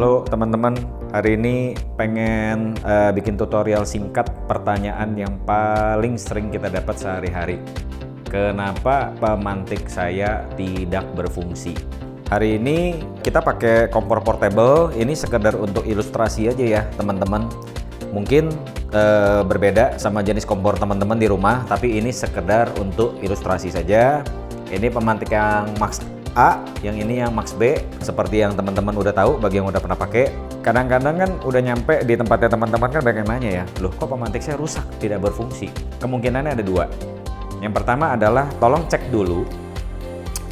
Halo teman-teman, hari ini pengen bikin tutorial singkat pertanyaan yang paling sering kita dapat sehari-hari. Kenapa pemantik saya tidak berfungsi? Hari ini kita pakai kompor portable, ini sekedar untuk ilustrasi aja ya teman-teman. Mungkin berbeda sama jenis kompor teman-teman di rumah, tapi ini sekedar untuk ilustrasi saja. Ini pemantik yang Max A, yang ini yang Max B, seperti yang teman-teman udah tahu bagi yang udah pernah pakai. Kadang-kadang kan udah nyampe di tempatnya teman-teman kan banyak yang nanya ya, loh kok pemantik saya rusak, tidak berfungsi? Kemungkinannya ada dua. Yang pertama adalah tolong cek dulu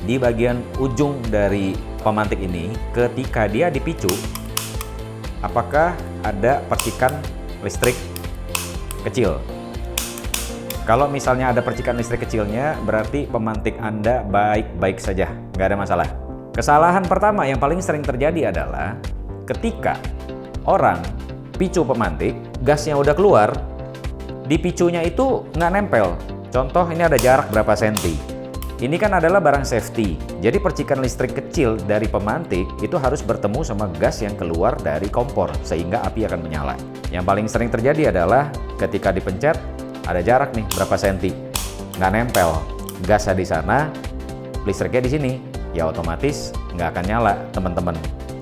di bagian ujung dari pemantik ini, ketika dia dipicu, apakah ada percikan listrik kecil. Kalau misalnya ada percikan listrik kecilnya, berarti pemantik Anda baik-baik saja, nggak ada masalah. Kesalahan pertama yang paling sering terjadi adalah ketika orang picu pemantik, gasnya udah keluar, di picunya itu nggak nempel. Contoh, ini ada jarak berapa senti. Ini kan adalah barang safety, jadi percikan listrik kecil dari pemantik itu harus bertemu sama gas yang keluar dari kompor, sehingga api akan menyala. Yang paling sering terjadi adalah ketika dipencet, ada jarak nih berapa senti, nggak nempel, gasnya di sana, listriknya di sini, ya otomatis nggak akan nyala teman-teman.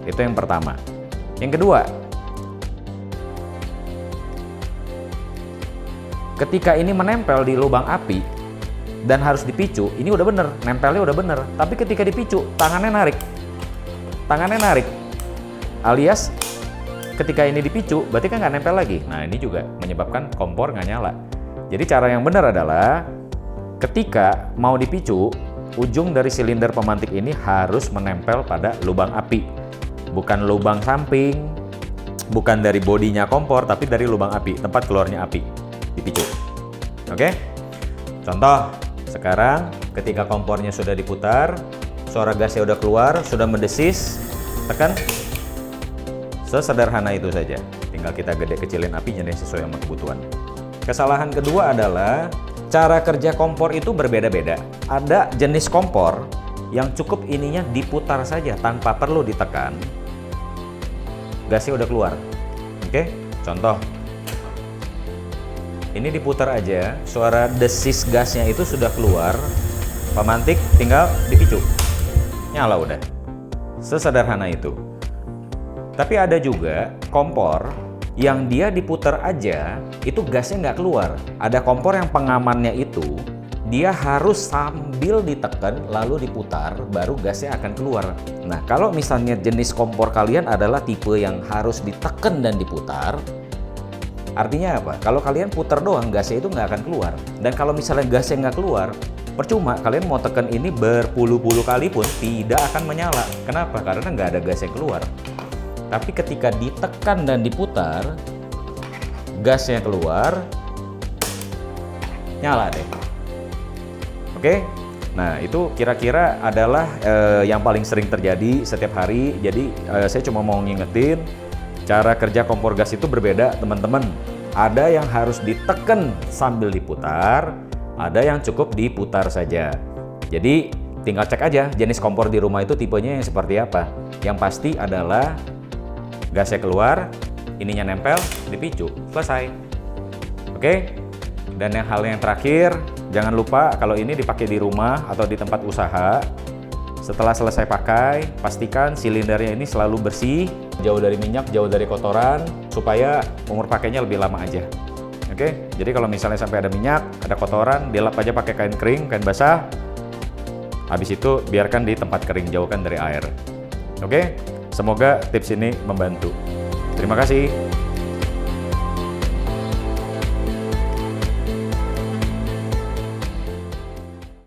Itu yang pertama. Yang kedua, ketika ini menempel di lubang api dan harus dipicu, ini udah bener, nempelnya udah bener, tapi ketika dipicu tangannya narik, alias ketika ini dipicu berarti kan nggak nempel lagi. Nah, ini juga menyebabkan kompor nggak nyala. Jadi cara yang benar adalah ketika mau dipicu, ujung dari silinder pemantik ini harus menempel pada lubang api. Bukan lubang samping, bukan dari bodinya kompor, tapi dari lubang api, tempat keluarnya api, dipicu. Oke? Contoh, sekarang ketika kompornya sudah diputar, suara gasnya udah keluar, sudah mendesis, tekan. Sesederhana itu saja. Tinggal kita gede kecilin apinya deh sesuai sama kebutuhan. Kesalahan kedua adalah cara kerja kompor itu berbeda-beda. Ada jenis kompor yang cukup ininya diputar saja tanpa perlu ditekan, gasnya udah keluar. Oke, contoh, ini diputar aja, suara desis gasnya itu sudah keluar, pemantik tinggal dipicu, nyala udah. Sesederhana itu. Tapi ada juga kompor yang dia diputar aja, itu gasnya nggak keluar. Ada kompor yang pengamannya itu, dia harus sambil ditekan lalu diputar, baru gasnya akan keluar. Nah, kalau misalnya jenis kompor kalian adalah tipe yang harus ditekan dan diputar, artinya apa? Kalau kalian putar doang, gasnya itu nggak akan keluar. Dan kalau misalnya gasnya nggak keluar, percuma kalian mau tekan ini berpuluh-puluh kali pun tidak akan menyala. Kenapa? Karena nggak ada gas yang keluar. Tapi ketika ditekan dan diputar, gasnya keluar, nyala deh. Oke? Nah, itu kira-kira adalah yang paling sering terjadi setiap hari. Jadi saya cuma mau ngingetin, cara kerja kompor gas itu berbeda teman-teman. Ada yang harus ditekan sambil diputar, ada yang cukup diputar saja. Jadi tinggal cek aja jenis kompor di rumah itu tipenya yang seperti apa. Yang pasti adalah gasnya keluar, ininya nempel, dipicu, selesai. Oke? Dan hal yang terakhir, jangan lupa kalau ini dipakai di rumah atau di tempat usaha, setelah selesai pakai, pastikan silindernya ini selalu bersih, jauh dari minyak, jauh dari kotoran, supaya umur pakainya lebih lama aja. Oke? Jadi kalau misalnya sampai ada minyak, ada kotoran, dilap aja pakai kain kering, kain basah. Habis itu biarkan di tempat kering, jauhkan dari air. Oke? Semoga tips ini membantu. Terima kasih.